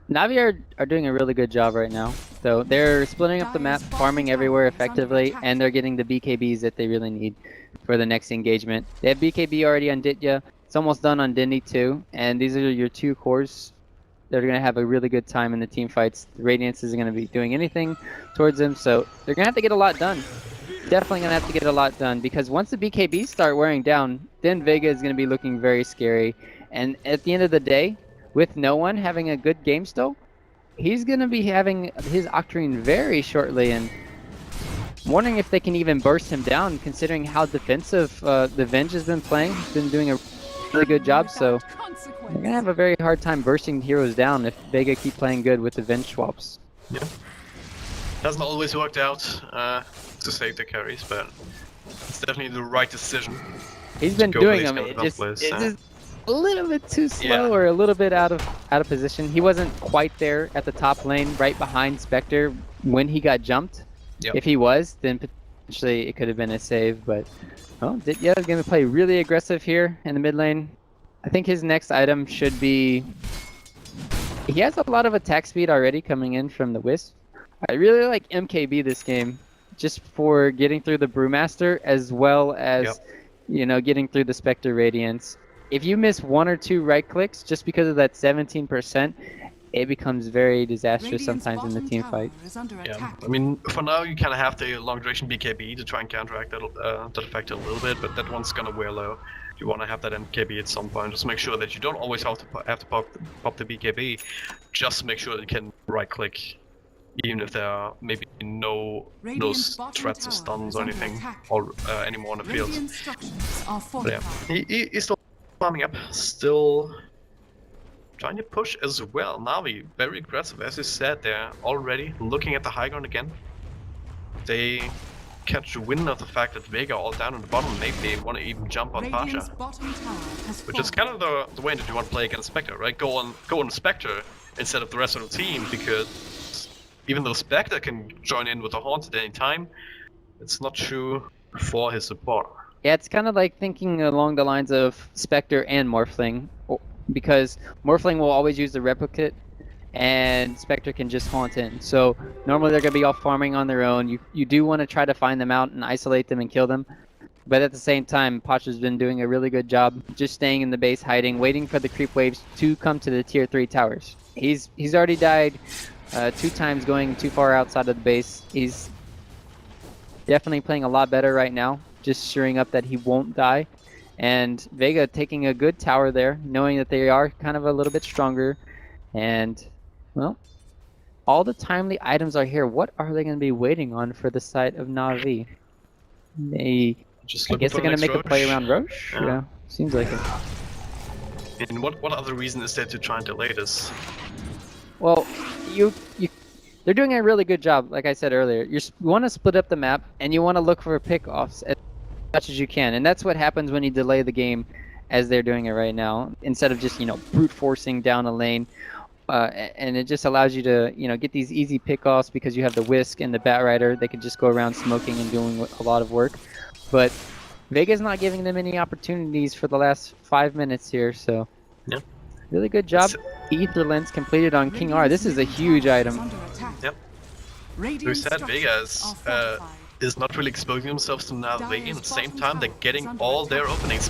Navi are doing a really good job right now. So they're splitting up the map, farming everywhere effectively, and they're getting the BKBs that they really need for the next engagement. They have BKB already on Ditya. It's almost done on Dindy too. And these are your 2 cores that are going to have a really good time in the team fights. The Radiance isn't going to be doing anything towards them, so they're going to have to get a lot done. Definitely going to have to get a lot done, because once the BKBs start wearing down, then Vega is going to be looking very scary. And at the end of the day, with no one having a good game still, he's going to be having his Octarine very shortly, and I'm wondering if they can even burst him down, considering how defensive the Venge has been playing. He's been doing a really good job, so they're going to have a very hard time bursting heroes down if Vega keep playing good with the Venge swaps.
Yeah. Hasn't always worked out to save the carries, but It's definitely the right decision.
He's been
go for
doing
these
them.
kind of plays,
It's
yeah.
just a little bit too slow
Yeah.
or a little bit out of position. He wasn't quite there at the top lane, right behind Spectre when he got jumped.
Yep.
If he was, then potentially it could have been a save. But well, yeah, he's gonna play really aggressive here in the mid lane. I think his next item should be. He has a lot of attack speed already coming in from the Wisp. I really like MKB this game, just for getting through the Brewmaster as well as, getting through the Spectre Radiance. If you miss 1 or 2 right clicks just because of that 17%, it becomes very disastrous sometimes in the team fight.
Yeah, I mean, for now you kind of have the long duration BKB to try and counteract that effect a little bit, but that one's gonna wear low. You want to have that MKB at some point. Just make sure that you don't always have to pop the BKB. Just make sure that you can right click, even if there are maybe no threats or stuns or anything anymore on the field. But yeah, he's still farming up, still trying to push as well. Navi very aggressive, as you said. They're already looking at the high ground again. They catch wind of the fact that Vega are all down on the bottom. Maybe they want to even jump on Pasha, which is kind of the way that you want to play against Spectre, right? Go on Spectre instead of the rest of the team, because even though Spectre can join in with the Haunt at any time, it's not true for his support.
Yeah, it's kind of like thinking along the lines of Spectre and Morphling, because Morphling will always use the Replicate, and Spectre can just haunt in. So normally they're going to be all farming on their own. You do want to try to find them out and isolate them and kill them. But at the same time, Pasha's been doing a really good job just staying in the base, hiding, waiting for the creep waves to come to the tier 3 towers. He's already died 2 times going too far outside of the base. He's definitely playing a lot better right now, just shoring up that he won't die. And Vega taking a good tower there, knowing that they are kind of a little bit stronger. And well, all the timely items are here. What are they going to be waiting on for the side of Na'Vi? I guess they're going to make a play around Roche? Yeah, seems like it.
And what other reason is there to try and delay this?
Well, they're doing a really good job, like I said earlier. You want to split up the map, and you want to look for pick-offs as much as you can. And that's what happens when you delay the game as they're doing it right now, instead of just, brute forcing down a lane. And it just allows you to, get these easy pickoffs because you have the Whisk and the Batrider. They can just go around smoking and doing a lot of work. But Vega's not giving them any opportunities for the last 5 minutes here, so
yeah,
really good job. Ether Lens completed on King R. This is a huge item.
Yep. We said Vega is not really exposing themselves to Na'Vi. At the same time, they're getting all their openings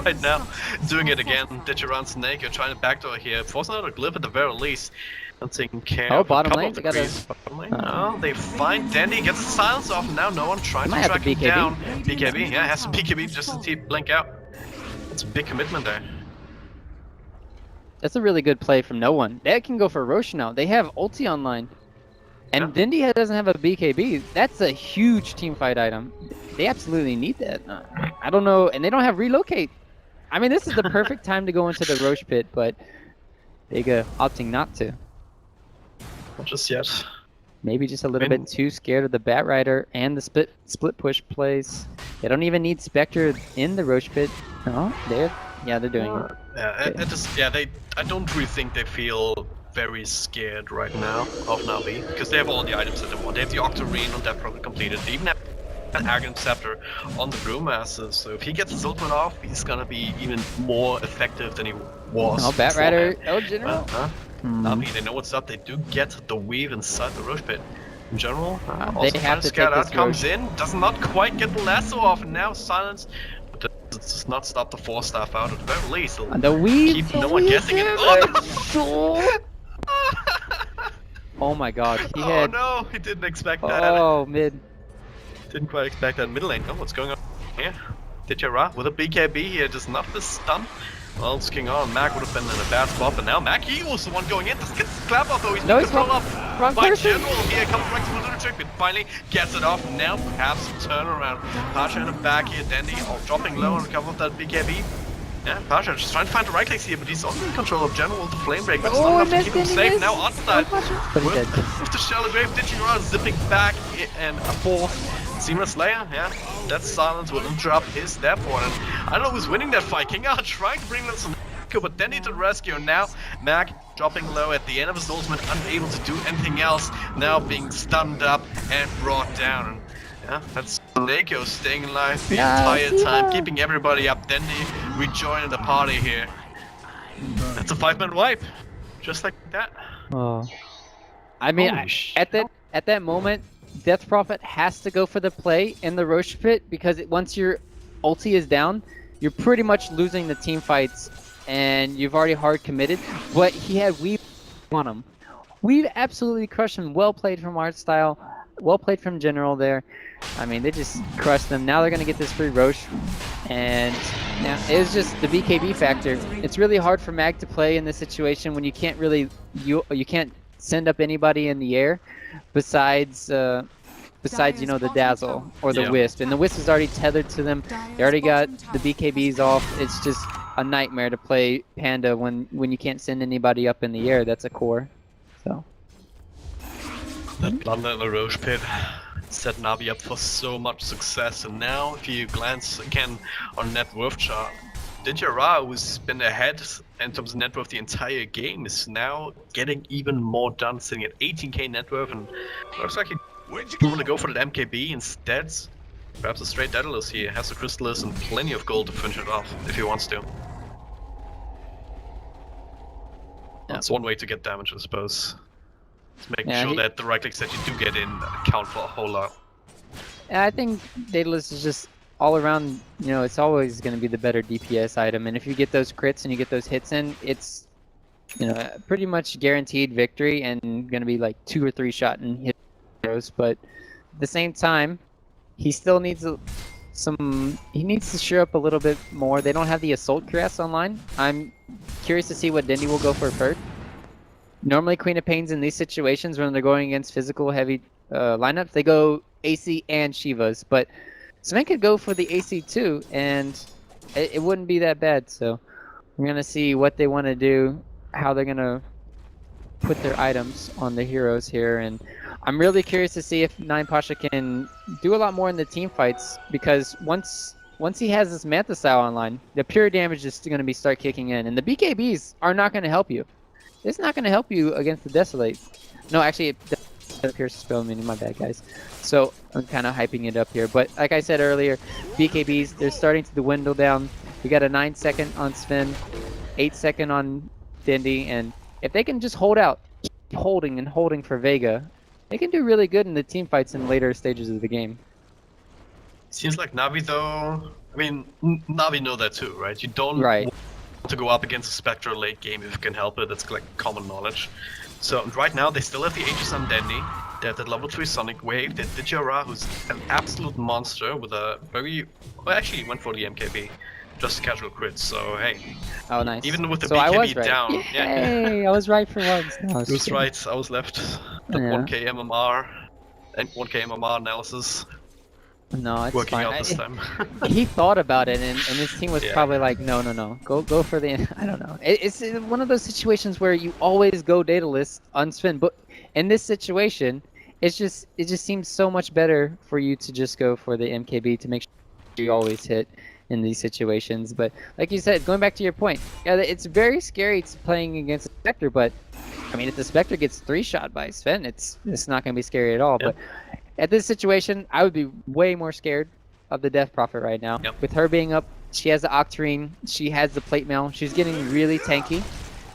right now. Doing it again. Ditcheron Snake, you're trying to backdoor here. Forcing out a glyph at the very least. Not taking care of
bottom
a couple
lane,
of
they gotta...
bottom lane. Oh, they find Dandy, gets the silence off, and now no one trying to track him down. BKB, yeah, has some BKB just to blink out. That's a big commitment there.
That's a really good play from no one. They can go for Roche now. They have ulti online. And Dindy doesn't have a BKB. That's a huge teamfight item. They absolutely need that. I don't know, and they don't have relocate. I mean, this is the perfect time to go into the Roche pit, but Vega opting not to.
Not just yet.
Maybe just a little bit too scared of the Batrider and the split push plays. They don't even need Spectre in the Roche pit. Oh, they're doing it.
Yeah, I don't really think they feel very scared right now of Na'Vi, because they have all the items that they want. They have the Octarine on that program completed. They even have an Argon Scepter on the Brewmaster, so if he gets his ultimate off, he's gonna be even more effective than he was.
Oh, Batrider, General.
Na'Vi, they know what's up. They do get the weave inside the Roche pit. In general,
they have to
scout
take
out comes in, does not quite get the lasso off, and now silence. But that does not stop the 4-staff out at the very least.
The weave,
keep no one guessing it.
Oh my god, he had...
Oh no, he didn't expect that.
Oh, mid.
Didn't quite expect that middle lane. Oh, what's going on here? Ditchera with a BKB here, does not the stun. Well, it's King on. Mac would have been in a bad spot, but now Mac, he was the one going in. Doesn't get the clap off though. He's no, control up by General here. Comes right to the lunatic, but finally gets it off. Now perhaps a turnaround. Pasha in the back here. Dandy dropping low on the cover of that BKB. Yeah, Pasha just trying to find the right clicks here, but he's also in control of General with the flame break. But it's not enough to keep him safe. Now on side with the shallow grave, Ditchera zipping back and a fourth. Seamless Slayer, yeah. That silence will interrupt his death ward. And I don't know who's winning that fight. King out trying to bring in some but then need to rescue. And now Mag dropping low at the end of his ultimate, unable to do anything else. Now being stunned up and brought down. And yeah, that's Neko staying alive the entire time, keeping everybody up. Then he rejoining the party here. That's a 5-man wipe, just like that.
Oh, I mean, at that moment, Death Prophet has to go for the play in the Roche pit because once your ulti is down, you're pretty much losing the team fights, and you've already hard committed. But he had Weave on him. We've absolutely crushed him. Well played from Art Style. Well played from General there. I mean, they just crushed them. Now they're going to get this free Roche. And now it was just the BKB factor. It's really hard for Mag to play in this situation when you can't really, you can't send up anybody in the air besides you know, the Dazzle or the Wisp. And the Wisp is already tethered to them. They already got the BKBs off. It's just a nightmare to play Panda when you can't send anybody up in the air. That's a core. So.
That blunder in the Roche pit set Navi up for so much success, and now if you glance again on net worth chart, Vincere, who's been ahead in terms of net worth the entire game, is now getting even more done, sitting at 18k net worth, and looks like he's going to go for that MKB instead. Perhaps a straight Daedalus here, has the Crystallis and plenty of gold to finish it off if he wants to. That's one way to get damage, I suppose. Making sure that the right clicks that you do get in count for a whole lot.
Yeah, I think Daedalus is just all around, you know, it's always going to be the better DPS item. And if you get those crits and you get those hits in, it's, you know, pretty much guaranteed victory and going to be like 2 or 3 shot and hit heroes. But at the same time, he still needs he needs to shore up a little bit more. They don't have the Assault Cuirass online. I'm curious to see what Dendi will go for first. Normally, Queen of Pains in these situations, when they're going against physical heavy lineups, they go AC and Shivas. But Sven could go for the AC too, and it wouldn't be that bad. So we're going to see what they want to do, how they're going to put their items on the heroes here. And I'm really curious to see if Nine Pasha can do a lot more in the team fights, because once he has this Manta style online, the pure damage is going to start kicking in, and the BKBs are not going to help you. It's not going to help you against the Desolate. No, actually, the Pierce spell meaning, my bad, guys. So I'm kind of hyping it up here. But like I said earlier, BKBs, they're starting to dwindle down. We got a 9-second on Sven, 8-second on Dendi, and if they can just hold out, keep holding and holding for Vega, they can do really good in the team fights in later stages of the game.
Seems like Navi, though, I mean, Navi know that too, right? You don't want to go up against a Spectre late game if you can help it. That's like common knowledge. So right now they still have the Aegis on Dendi. They have that level 3 Sonic Wave. They have Vincere, who's an absolute monster with a very... Well, actually, he went for the MKB. Just casual crits, so hey.
Oh, nice.
Even with the
so
BKB
I was right.
down.
Hey, I was right for once. No,
I was right, I was left. The 1k MMR and 1k MMR analysis.
No, it's
working
fine.
out this time.
He thought about it, and his team was probably like, no, go for the. I don't know. It's one of those situations where you always go Daedalus on Sven, but in this situation, it just seems so much better for you to just go for the MKB to make sure you always hit in these situations. But like you said, going back to your point, yeah, it's very scary playing against a Spectre, but I mean, if the Spectre gets 3-shot by Sven, it's not going to be scary at all. But at this situation, I would be way more scared of the Death Prophet right now. With her being up, she has the Octarine, she has the Plate Mail, she's getting really tanky,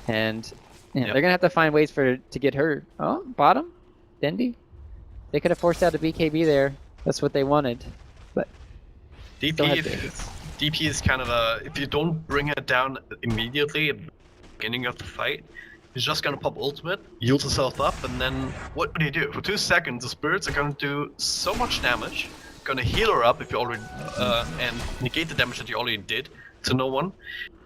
and they're going to have to find ways to get her. Oh, bottom? Dendi? They could have forced out a BKB there. That's what they wanted. But
DP is kind of a... If you don't bring it down immediately at the beginning of the fight, he's just gonna pop ultimate, yield himself up, and then what do you do? For 2 seconds, the spirits are gonna do so much damage, gonna heal her up if you already and negate the damage that you already did to no one.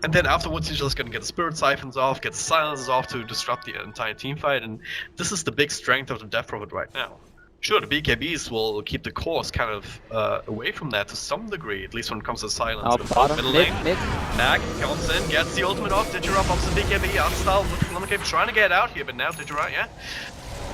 And then afterwards, you're just gonna get the spirit siphons off, get the silences off to disrupt the entire team fight, and this is the big strength of the Death Prophet right now. Sure, the BKBs will keep the course kind of away from that to some degree, at least when it comes to silence. Middle lane, Mag comes in, gets the ultimate off, Vincere pops the BKB, Artstyle with the Cape trying to get out here, but now Vincere,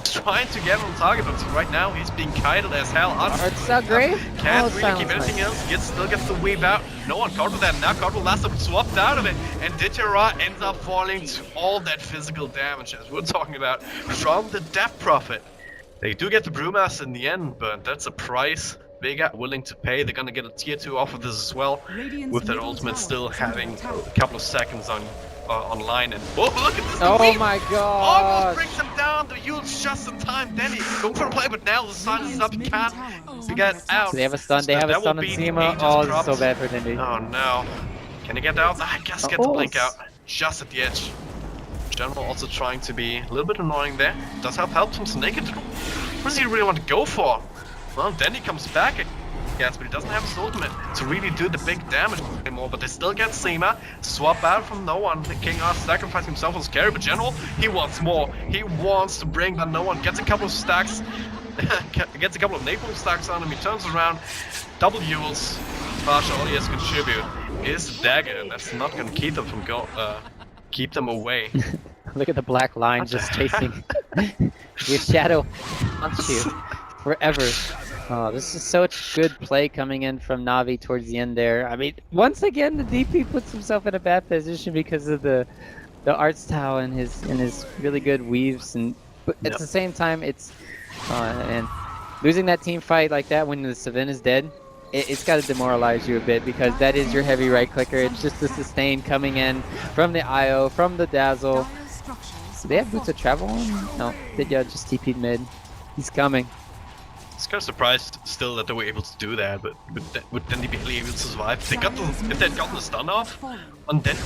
trying to get on target, but right now he's being kited as hell.
It's not great.
Can't really keep anything else. Still gets the weave out. No one caught with that. Now caught with last up swapped out of it. And Ditera ends up falling to all that physical damage as we're talking about from the Death Prophet. They do get the Brewmaster in the end, but that's a price Vega willing to pay. They're gonna get a tier 2 off of this as well, with that ultimate still having a couple of seconds online. And whoa, look at this!
Oh my god!
Almost brings him down. The Yule's just in time. Denny going for the play, but now the sun is up. He can't get out.
So they have a stun. They have a stun on Seema. Oh, this is so bad for Dindy.
Oh no! Can he get out? I guess get the blink out just at the edge. General also trying to be a little bit annoying there. Does have help from Snake. What does he really want to go for? Well, then he comes back, yes, but he doesn't have his ultimate to really do the big damage anymore. But they still get Seema, swap out from no one. The King R sacrificing himself as carry, but General, he wants more. He wants to bring that no one. Gets a couple of stacks, gets a couple of napalm stacks on him. He turns around, double Yules. Pasha, all he has to contribute is the dagger, and that's not going to keep them from keep them away.
Look at the black line just chasing. Your shadow haunts you forever. Oh, this is such good play coming in from Navi towards the end there. I mean, once again, the DP puts himself in a bad position because of the arts towel and his really good weaves, and but at the same time, it's and losing that team fight like that when the Savin is dead, it's got to demoralize you a bit, because that is your heavy right clicker. It's just the sustain coming in from the IO, from the Dazzle. Do they have boots of travel on? No, they just TP'd mid. He's coming.
It's kind of surprised still that they were able to do that, but would Dendy be able to survive? If they'd gotten the stun off, and then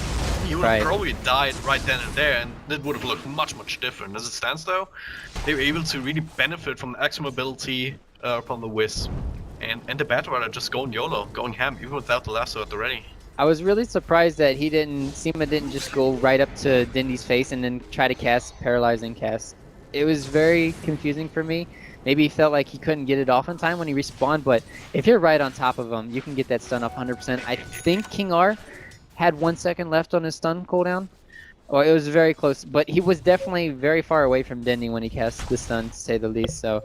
he would have probably died right then and there, and it would have looked much different. As it stands though, they were able to really benefit from the extra mobility from the Wisp, and the Battle Rider just going YOLO, going ham, even without the lasso at the ready.
I was really surprised that Seema didn't just go right up to Dindy's face and then try to cast Paralyzing Cast. It was very confusing for me. Maybe he felt like he couldn't get it off in time when he respawned, but if you're right on top of him, you can get that stun off 100%. I think King R had 1 second left on his stun cooldown. Or it was very close, but he was definitely very far away from Dindy when he cast the stun, to say the least. So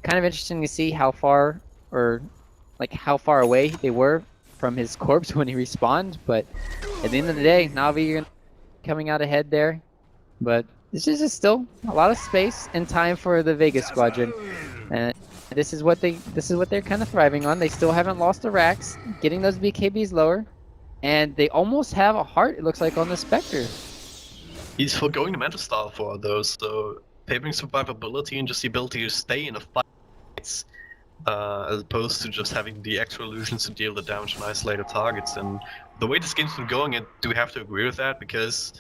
kind of interesting to see how far, or like how far away they were from his corpse when he respawned. But at the end of the day, Navi, you're coming out ahead there. But this is just still a lot of space and time for the Vega Squadron, and this is what they're kind of thriving on. They still haven't lost the racks, getting those BKBs lower, and they almost have a heart, it looks like, on the Spectre.
He's forgoing the mental style for those, so favoring survivability and just the ability to stay in a fight, as opposed to just having the extra illusions to deal the damage on isolated targets. And the way this game's been going, I do have to agree with that, because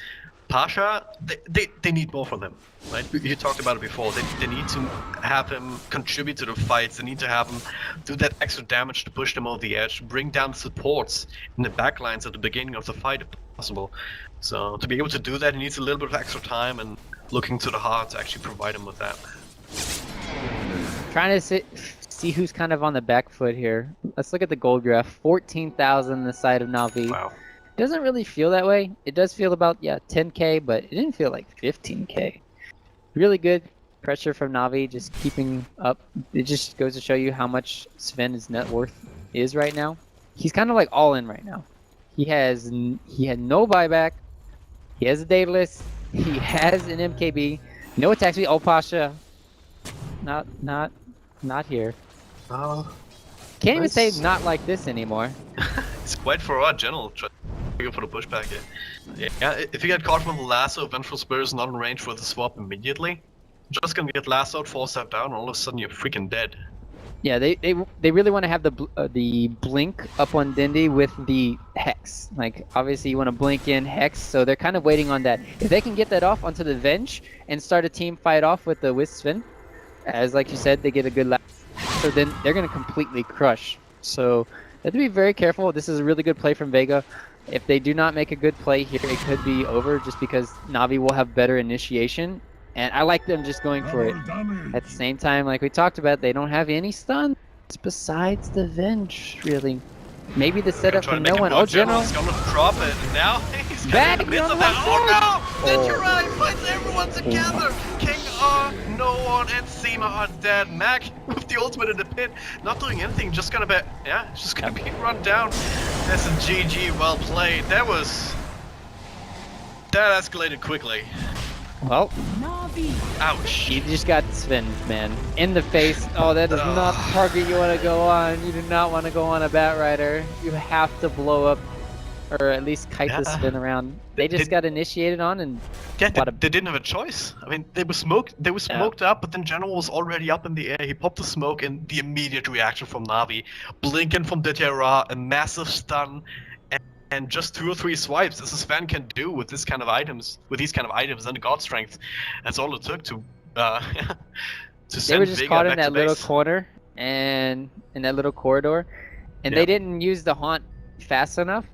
Pasha, they need more from him, right? You talked about it before. They need to have him contribute to the fights. They need to have him do that extra damage to push them over the edge, bring down supports in the backlines at the beginning of the fight if possible. So to be able to do that, he needs a little bit of extra time and looking to the heart to actually provide him with that.
Trying to see who's kind of on the back foot here. Let's look at the gold graph. 14,000 the side of Navi.
Wow.
Doesn't really feel that way. It does feel about 10k, but it didn't feel like 15k. Really good pressure from Navi, just keeping up. It just goes to show you how much Sven's net worth is right now. He's kind of like all in right now. He had no buyback. He has a Daedalus. He has an MKB. No attack speed. Oh, Pasha. Not here. Can't even say not like this anymore.
It's quite for our general. Go for the pushback here. Yeah, if you get caught from the lasso, Vengeful Spirit is not in range for the swap immediately. Just gonna get lassoed, 4-step down, and all of a sudden you're freaking dead.
Yeah, they really want to have the blink up on Dindy with the Hex. Like, obviously you want to blink in Hex, so they're kind of waiting on that. If they can get that off onto the Venge and start a team fight off with the Wisp Sven, as like you said, they get a good lap, so then they're gonna completely crush. So they have to be very careful. This is a really good play from Vega. If they do not make a good play here, it could be over, just because Navi will have better initiation. And I like them just going for it. At the same time, like we talked about, they don't have any stuns besides the Venge, really. Maybe the setup for no one. Oh, General.
He's gonna drop it, and now he's
back.
Oh no! Then you're right, finds everyone together. King R Vega, no one, and Seema are dead. Mac with the ultimate in the pit, not doing anything, just gonna be, just gonna be run down. That's a GG, well played. That escalated quickly.
Well,
Navi.
Ouch.
you just got Sven, man. In the face. Oh, that is not the target you want to go on. You do not want to go on a Bat Rider. You have to blow up, or at least kite the Sven around. They just got initiated on and...
Yeah, they didn't have a choice. I mean, they were smoked up, but then General was already up in the air. He popped the smoke, and the immediate reaction from Navi. Blinking from Ditya, a massive stun, and just 2 or 3 swipes, as a Sven can do with these kind of items, and the God Strength. That's all it took to to send
They were just
Vega
caught in
back
that
to
little
base.
corner, and in that little corridor, and they didn't use the haunt fast enough.